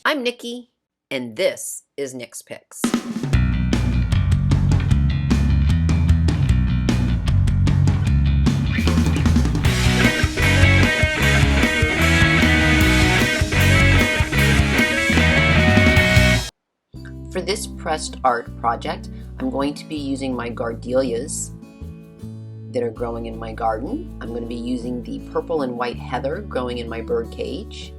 I'm Nikki, and this is NixPix. For this pressed art project, I'm going to be using my gardenias that are growing in my garden. I'm going to be using the purple and white heather growing in my bird cage.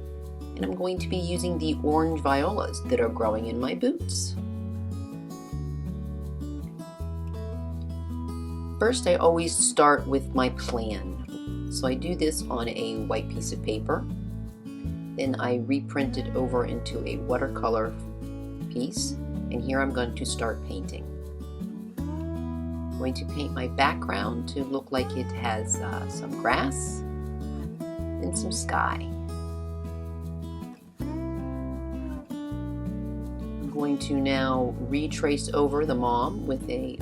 And I'm going to be using the orange violas that are growing in my boots. First, I always start with my plan. So I do this on a white piece of paper. Then I reprint it over into a watercolor piece. And here I'm going to start painting. I'm going to paint my background to look like it has some grass and some sky. I'm going to now retrace over the mom with a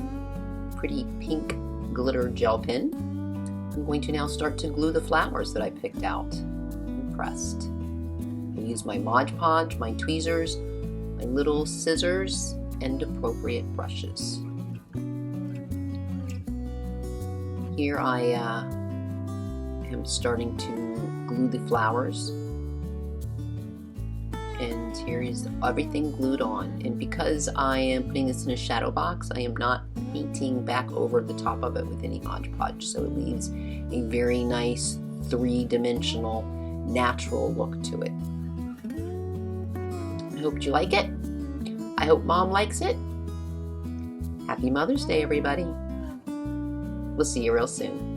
pretty pink glitter gel pen. I'm going to now start to glue the flowers that I picked out and pressed. I use my Mod Podge, my tweezers, my little scissors, and appropriate brushes. Here I am starting to glue the flowers, and here is everything glued on. And because I am putting this in a shadow box, I am not painting back over the top of it with any Mod Podge, so it leaves a very nice three-dimensional natural look to it. I hope you like it. I hope Mom likes it. Happy Mother's Day, everybody. We'll see you real soon.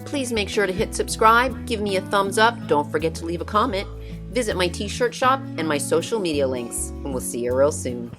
Please make sure to hit subscribe, give me a thumbs up, don't forget to leave a comment, visit my t-shirt shop and my social media links, and we'll see you real soon.